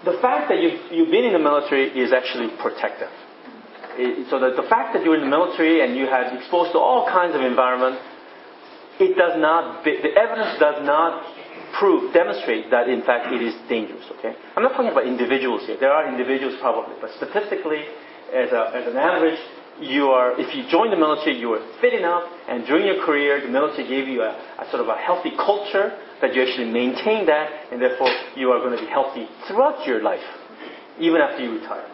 the fact that you've been in the military is actually protective. So the fact that you're in the military and you have exposed to all kinds of environment, the evidence does not demonstrate that in fact it is dangerous. Okay, I'm not talking about individuals here. There are individuals probably, but statistically, as an average, if you join the military, you are fit enough, and during your career, the military gave you a sort of a healthy culture that you actually maintain that, and therefore you are going to be healthy throughout your life, even after you retire.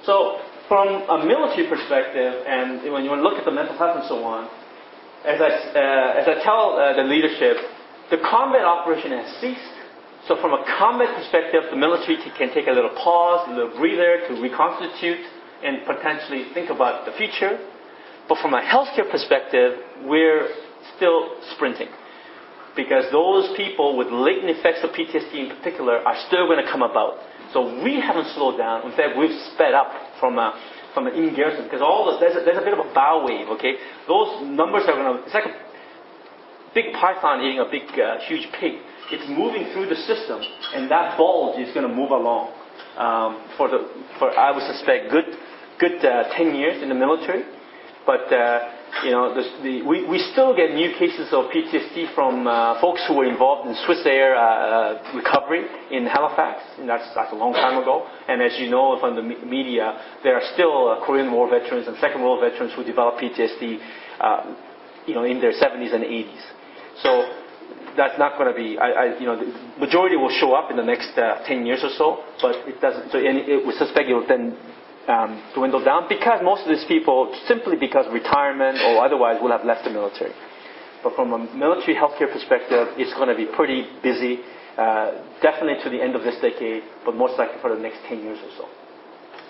So, from a military perspective, and when you look at the mental health and so on, as I tell the leadership, the combat operation has ceased. So, from a combat perspective, the military can take a little pause, a little breather to reconstitute and potentially think about the future. But from a healthcare perspective, we're still sprinting. Because those people with latent effects of PTSD in particular are still going to come about. So we haven't slowed down. In fact, we've sped up from an in-garrison. Because there's a bit of a bow wave, okay? Those numbers are going to... It's like a big python eating a big, huge pig. It's moving through the system, and that bulge is going to move along for I would suspect, good 10 years in the military. But... we still get new cases of PTSD from folks who were involved in Swiss Air recovery in Halifax, and that's a long time ago. And as you know from the media, there are still Korean War veterans and Second World War veterans who develop PTSD, in their 70s and 80s. So that's not going to be, the majority will show up in the next 10 years or so, but it doesn't. So we suspect it will then dwindle down because most of these people, simply because retirement or otherwise, will have left the military. But from a military healthcare perspective, it's going to be pretty busy, definitely to the end of this decade, but most likely for the next 10 years or so.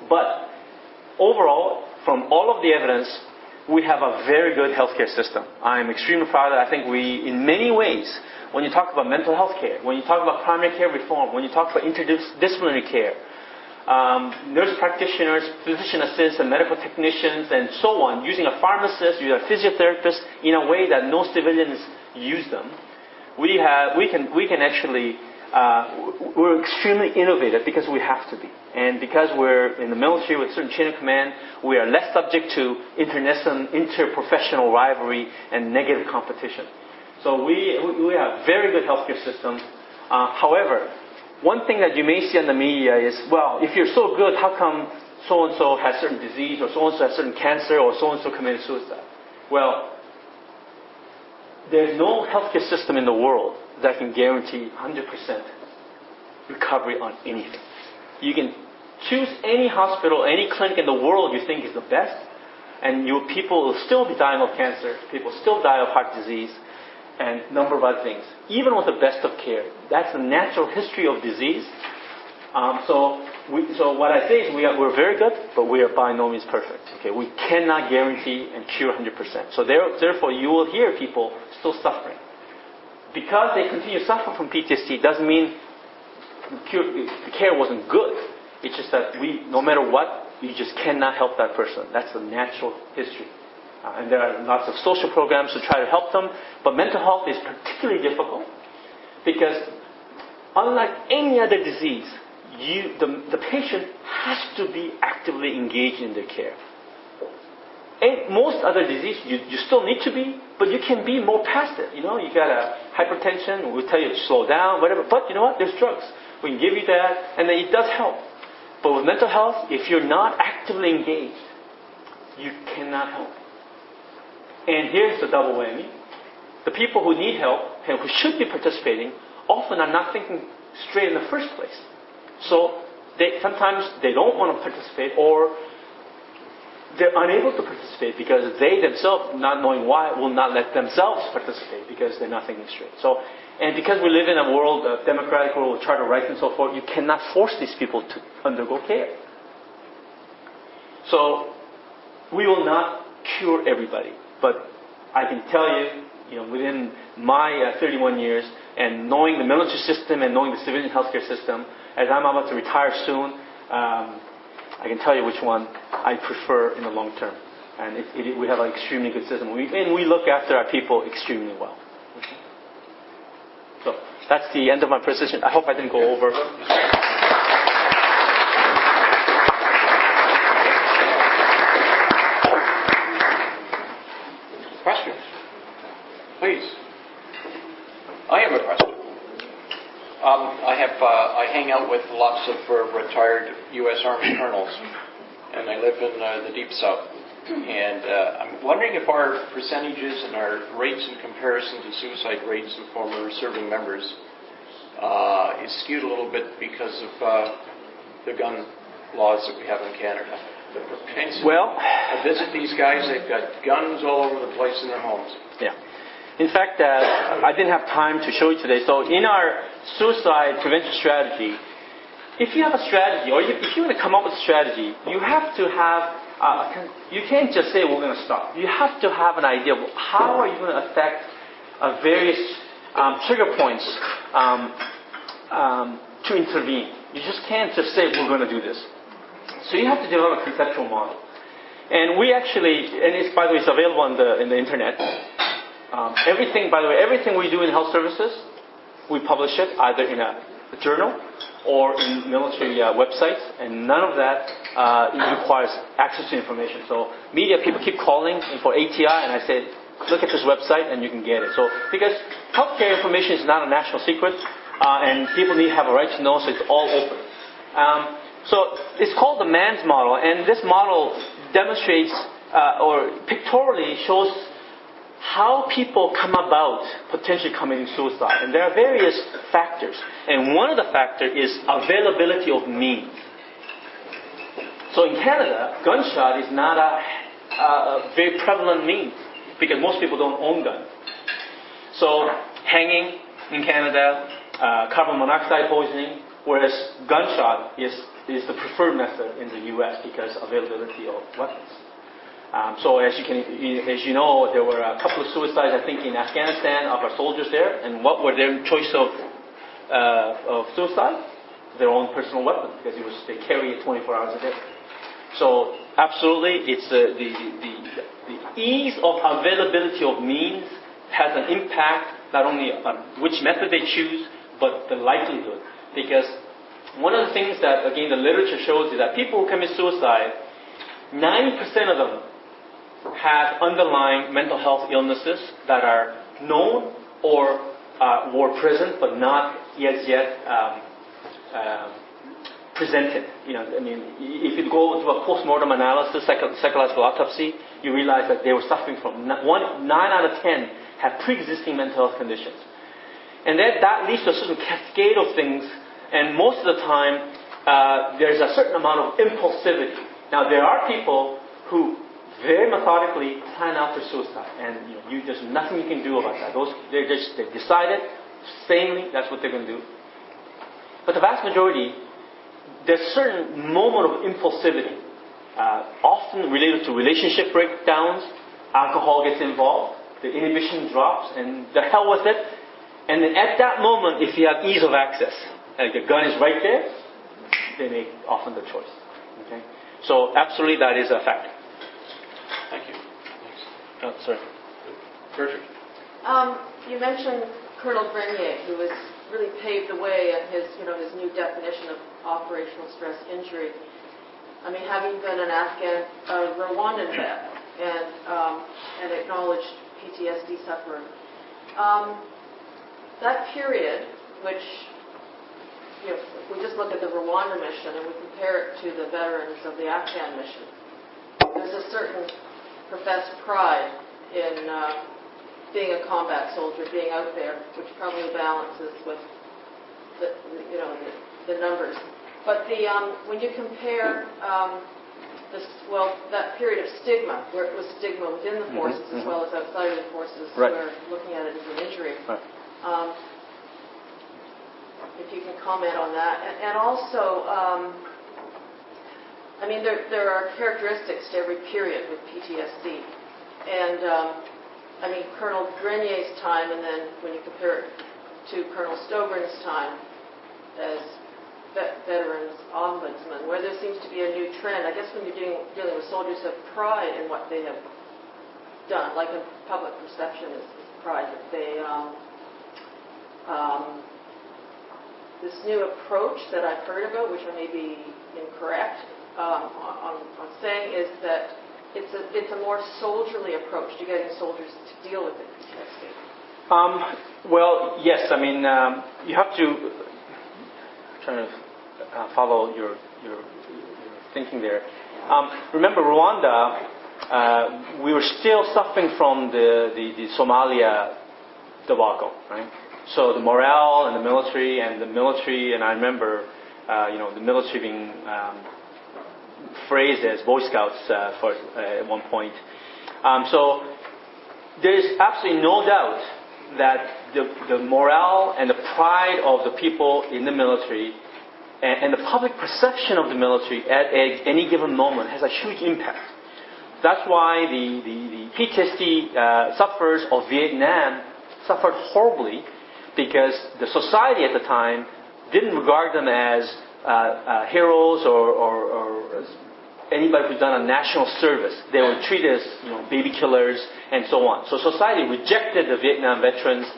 But overall, from all of the evidence, we have a very good healthcare system. I'm extremely proud of that. I think in many ways, when you talk about mental health care, when you talk about primary care reform, when you talk about interdisciplinary care, nurse practitioners, physician assistants, and medical technicians, and so on, using a pharmacist, using a physiotherapist in a way that no civilians use them. We can actually, we're extremely innovative because we have to be. And because we're in the military with certain chain of command, we are less subject to interprofessional rivalry and negative competition. So we have very good healthcare systems. However, one thing that you may see in the media is, well, if you're so good, how come so-and-so has certain disease, or so-and-so has certain cancer, or so-and-so committed suicide? Well, there's no healthcare system in the world that can guarantee 100% recovery on anything. You can choose any hospital, any clinic in the world you think is the best, and people will still be dying of cancer, people still die of heart disease, and a number of other things. Even with the best of care, that's the natural history of disease. So what I say is we're very good, but we are by no means perfect. Okay, we cannot guarantee and cure 100%. So therefore, you will hear people still suffering. Because they continue to suffer from PTSD doesn't mean the care wasn't good. It's just that no matter what, you just cannot help that person. That's the natural history. And there are lots of social programs to try to help them. But mental health is particularly difficult because unlike any other disease, the patient has to be actively engaged in their care. And most other diseases, you still need to be, but you can be more passive. You got a hypertension, we'll tell you to slow down, whatever. But you know what? There's drugs. We can give you that, and then it does help. But with mental health, if you're not actively engaged, you cannot help. And here's the double whammy. The people who need help and who should be participating often are not thinking straight in the first place. So sometimes they don't want to participate, or they're unable to participate because they themselves, not knowing why, will not let themselves participate because they're not thinking straight. And because we live in a world, a democratic world with charter rights and so forth, you cannot force these people to undergo care. So we will not cure everybody, but I can tell you, within my 31 years and knowing the military system and knowing the civilian healthcare system, as I'm about to retire soon, I can tell you which one I prefer in the long term. And we have an extremely good system. And we look after our people extremely well. Okay. So that's the end of my presentation. I hope I didn't go over. Questions? Please. I have a question. I hang out with lots of retired U.S. Army colonels, and I live in the Deep South. And I'm wondering if our percentages and our rates in comparison to suicide rates of former serving members is skewed a little bit because of the gun laws that we have in Canada. The propensity to visit these guys, they've got guns all over the place in their homes. Yeah. In fact, I didn't have time to show you today. So in our suicide prevention strategy, if you have a strategy, or if you want to come up with a strategy, you have to have, you can't just say we're going to stop. You have to have an idea of how are you going to affect various trigger points to intervene. You just can't just say we're going to do this. So you have to develop a conceptual model. And we actually, and it's, by the way, it's available on in the internet. Everything we do in health services, we publish it either in a journal or in military websites, and none of that requires access to information. So media people keep calling for ATI, and I say, look at this website and you can get it. So because healthcare information is not a national secret, and people have a right to know, so it's all open. So it's called the MANS model, and this model demonstrates or pictorially shows how people come about potentially committing suicide. And there are various factors. And one of the factors is availability of means. So in Canada, gunshot is not a very prevalent means because most people don't own guns. So hanging in Canada, carbon monoxide poisoning, whereas gunshot is the preferred method in the U.S. because availability of weapons. So as you know, there were a couple of suicides, I think, in Afghanistan of our soldiers there. And what were their choice of suicide? Their own personal weapon, because they carry it 24 hours a day. So absolutely, it's the ease of availability of means has an impact not only on which method they choose, but the likelihood. Because one of the things that, again, the literature shows is that people who commit suicide, 90% of them have underlying mental health illnesses that are known or were present but not yet presented. If you go to a post-mortem analysis, psychological autopsy, you realize that they were suffering from 9 out of 10 have pre-existing mental health conditions. And that leads to a certain cascade of things, and most of the time there's a certain amount of impulsivity. Now there are people who very methodically plan out their suicide, and there's nothing you can do about that. They've decided sanely that's what they're going to do. But the vast majority, there's a certain moment of impulsivity, often related to relationship breakdowns. Alcohol gets involved, the inhibition drops, and the hell with it. And then at that moment, if you have ease of access, like the gun is right there, they make often the choice. Okay, so absolutely that is a fact. Thank you. Thanks. Oh, sorry. Gertrude. You mentioned Colonel Grenier, who has really paved the way in his new definition of operational stress injury. I mean, having been an Rwandan vet and acknowledged PTSD sufferer, that period, which if we just look at the Rwanda mission and we compare it to the veterans of the Afghan mission, there's a certain professed pride in being a combat soldier, being out there, which probably balances with the numbers. But when you compare that period of stigma, where it was stigma within the forces as well as outside of the forces, right. where looking at it as an injury. Right. If you can comment on that, and also. I mean, there are characteristics to every period with PTSD. And, I mean, Colonel Grenier's time, and then when you compare it to Colonel Stogren's time as Veterans Ombudsman, where there seems to be a new trend. I guess when you're dealing with soldiers who have pride in what they have done, like a public perception is pride, that they, this new approach that I've heard about, which I may be incorrect, on saying is that it's a more soldierly approach to getting soldiers to deal with it. Well, yes. I mean, you have to try to follow your thinking there. Remember, Rwanda, we were still suffering from the Somalia debacle, right? So the morale and the military, and I remember, the military being phrased as Boy Scouts at one point. So there is absolutely no doubt that the morale and the pride of the people in the military and the public perception of the military at any given moment has a huge impact. That's why the PTSD sufferers of Vietnam suffered horribly, because the society at the time didn't regard them as heroes or anybody who's done a national service. They were treated as baby killers and so on. So society rejected the Vietnam veterans,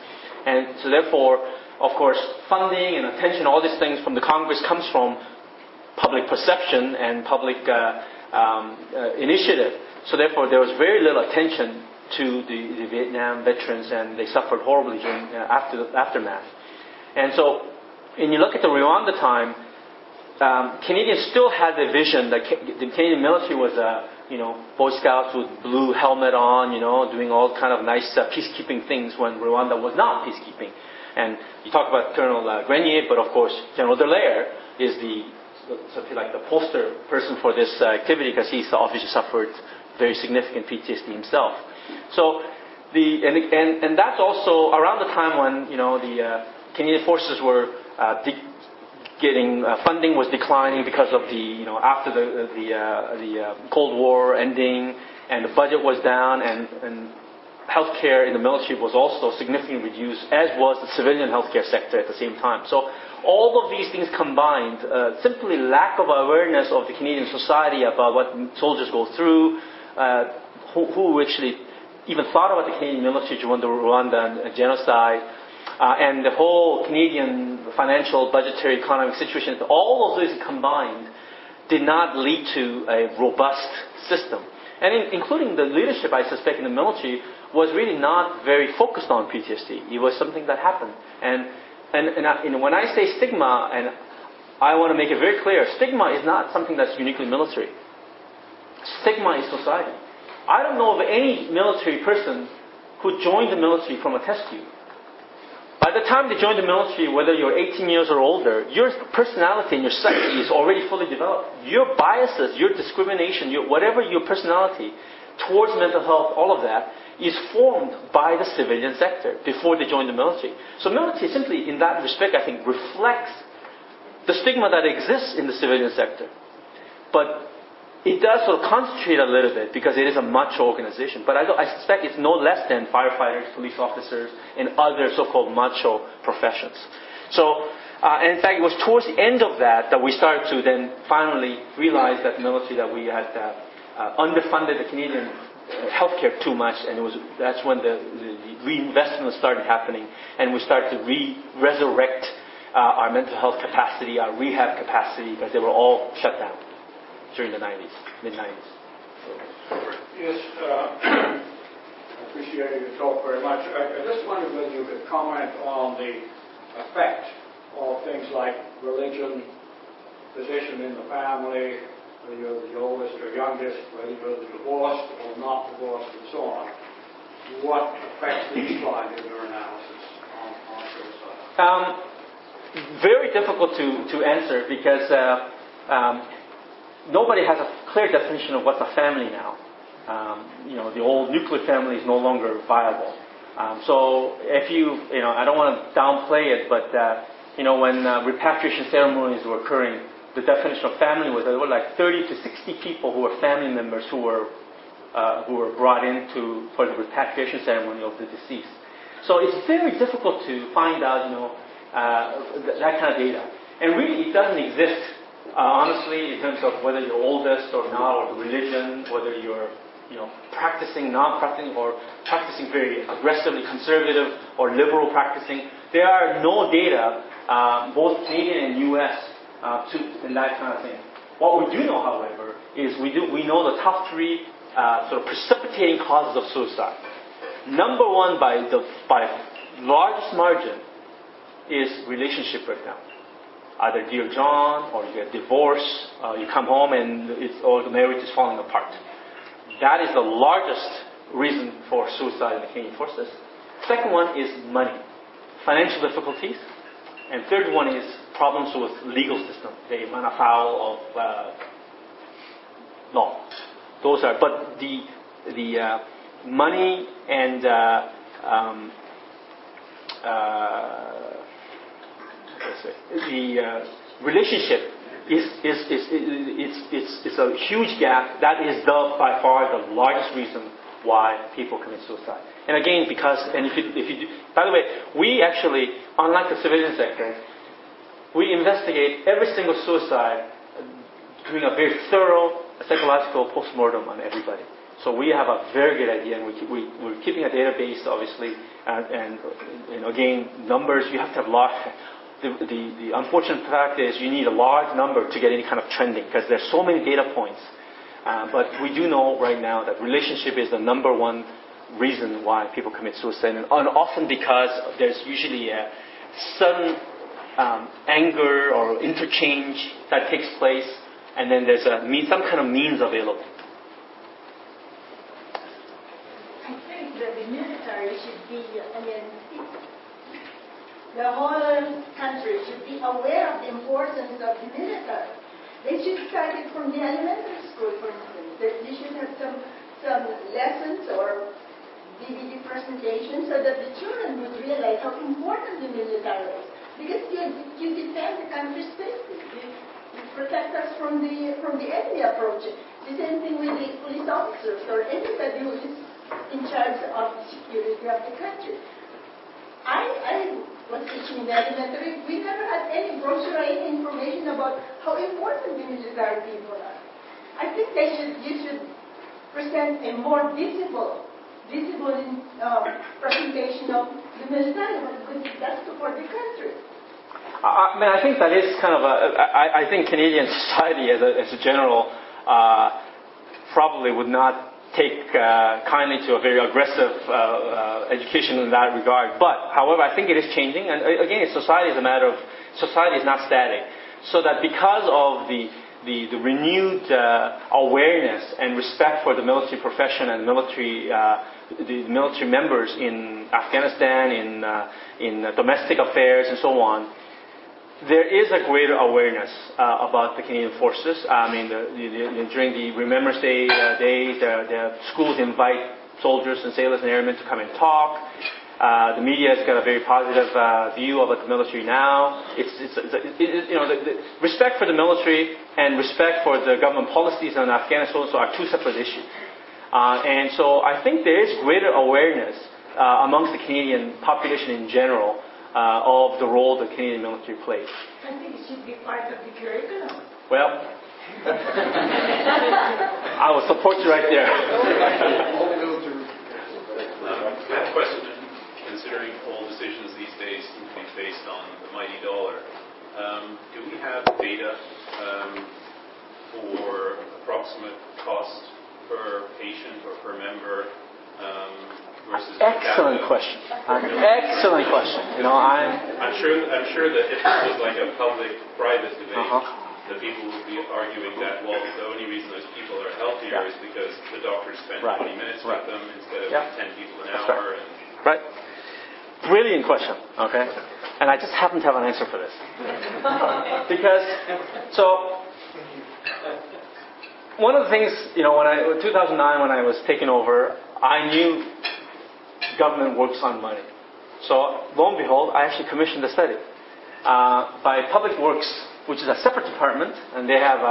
and so therefore, of course, funding and attention, all these things from the Congress comes from public perception and public initiative. So therefore, there was very little attention to the Vietnam veterans, and they suffered horribly during after the aftermath. And so, when you look at the Rwanda time, Canadians still had the vision that the Canadian military was Boy Scouts with blue helmet on, doing all kind of nice peacekeeping things, when Rwanda was not peacekeeping. And you talk about Colonel Grenier, but of course General Dallaire is something like the poster person for this activity, because he's obviously suffered very significant PTSD himself. So and that's also around the time when the Canadian forces were getting funding was declining because of after the Cold War ending, and the budget was down, and healthcare in the military was also significantly reduced, as was the civilian healthcare sector at the same time. So all of these things combined, simply lack of awareness of the Canadian society about what soldiers go through, who actually even thought about the Canadian military during the Rwandan genocide, and the whole Canadian financial, budgetary, economic situation, all of these combined did not lead to a robust system. And including the leadership, I suspect, in the military was really not very focused on PTSD. It was something that happened. And when I say stigma, and I want to make it very clear, stigma is not something that's uniquely military. Stigma is society. I don't know of any military person who joined the military from a test tube. By the time they join the military, whether you're 18 years or older, your personality and your psyche is already fully developed. Your biases, your discrimination, whatever your personality towards mental health, all of that, is formed by the civilian sector before they join the military. So military simply, in that respect, I think, reflects the stigma that exists in the civilian sector. But it does sort of concentrate a little bit because it is a macho organization. But I suspect it's no less than firefighters, police officers, and other so-called macho professions. So, and in fact, it was towards the end of that we started to then finally realize that the military, that we had underfunded the Canadian healthcare too much, and that's when the reinvestment started happening, and we started to resurrect our mental health capacity, our rehab capacity, because they were all shut down during the 90s, mid-90s. Yes, I appreciate your talk very much. I just wondered whether you could comment on the effect of things like religion, position in the family, whether you're the oldest or youngest, whether you're divorced or not divorced, and so on. What effects did you find in your analysis on suicide? Very difficult to answer because nobody has a clear definition of what's a family now. The old nuclear family is no longer viable. So if I don't want to downplay it, but when repatriation ceremonies were occurring, the definition of family was there were like 30 to 60 people who were family members who were brought in for the repatriation ceremony of the deceased. So it's very difficult to find out that kind of data, and really it doesn't exist. Honestly, in terms of whether you're oldest or not, or the religion, whether you're practicing, non-practicing, or practicing very aggressively conservative or liberal practicing, there are no data, both Canadian and U.S., in that kind of thing. What we do know, however, is we know the top three sort of precipitating causes of suicide. Number one, by largest margin, is relationship breakdown. Either Dear John, or you get divorced, you come home and the marriage is falling apart. That is the largest reason for suicide in the Canadian Forces. Second one is money, financial difficulties. And third one is problems with legal system. They run afoul of law. Those are, but the money and the relationship is a huge gap. That is by far the largest reason why people commit suicide. And again, by the way, we actually, unlike the civilian sector, we investigate every single suicide, doing a very thorough psychological postmortem on everybody. So we have a very good idea, and we're keeping a database, obviously, and again, numbers. You have to have large. The unfortunate fact is you need a large number to get any kind of trending because there's so many data points. But we do know right now that relationship is the number one reason why people commit suicide, and often because there's usually a sudden anger or interchange that takes place, and then there's some kind of means available. I think that the military should be, the whole country should be aware of the importance of the military. They should start it from the elementary school, for instance. They should have some lessons or DVD presentations so that the children would realize how important the military is. Because you defend the country's safety. You protect us from the enemy approaching. The same thing with the police officers or anybody who is in charge of the security of the country. I was teaching in elementary. We never had any brochure or any information about how important the military people are. I think you should present a more visible presentation of the military, what good it does for the country. I think that is kind of I think Canadian society as a general probably would not take kindly to a very aggressive education in that regard. But, however, I think it is changing. And again, society is not static. So that because of the the renewed awareness and respect for the military profession and the military members in Afghanistan, in domestic affairs, and so on, there is a greater awareness about the Canadian Forces. I mean, during the Remembrance Day days, the schools invite soldiers and sailors and airmen to come and talk. The media has got a very positive view about the military now. The respect for the military and respect for the government policies on Afghanistan are two separate issues. And so I think there is greater awareness amongst the Canadian population in general of the role the Canadian military plays. I think it should be part of the curriculum. Well, I will support you right there. I have a question. Considering all decisions these days seem to be based on the mighty dollar, do we have data for approximate cost per patient or per member versus excellent question. Excellent question. I'm sure that if this was like a public-private debate, the people would be arguing that, well, the only reason those people are healthier is because the doctors spend 20 minutes with them instead of 10 people an hour. Right. Brilliant question. Okay, and I just happen to have an answer for this because one of the things, in 2009 when I was taking over, I knew government works on money. So lo and behold, I actually commissioned a study by Public Works, which is a separate department, and they have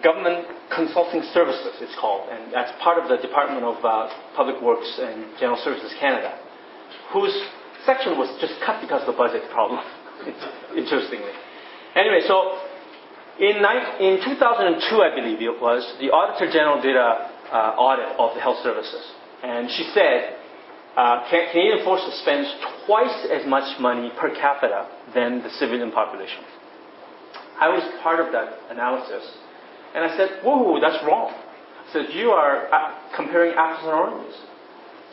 Government Consulting Services, it's called, and that's part of the Department of Public Works and General Services Canada, whose section was just cut because of the budget problem, interestingly. Anyway, so in 2002, I believe it was, the Auditor General did an audit of the health services, and she said Canadian Forces spends twice as much money per capita than the civilian population. I was part of that analysis, and I said, whoa, that's wrong. I said, you are comparing apples and oranges.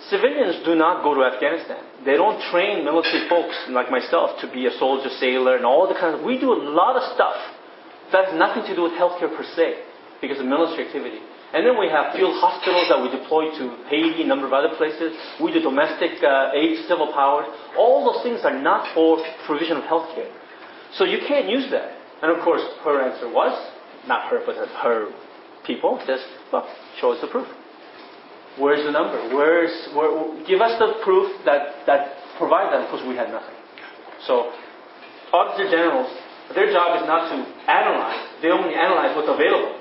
Civilians do not go to Afghanistan. They don't train military folks like myself to be a soldier, sailor, and all the kind of... We do a lot of stuff that has nothing to do with healthcare per se, because of military activity. And then we have field hospitals that we deploy to Haiti, a number of other places. We do domestic aid, civil powers. All those things are not for provision of healthcare. So you can't use that. And of course, her answer was, not her, but her people, says, well, show us the proof. Where's the number? Give us the proof that provide that, because we had nothing. So, Auditor Generals, their job is not to analyze. They only analyze what's available.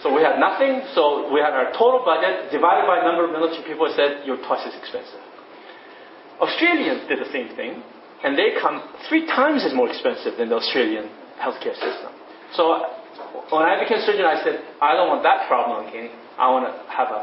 So we had nothing, so we had our total budget divided by the number of military people, said, you're twice as expensive. Australians did the same thing, and they come 3 times as more expensive than the Australian healthcare system. So when I became surgeon, I said, I don't want that problem, okay? I want to have a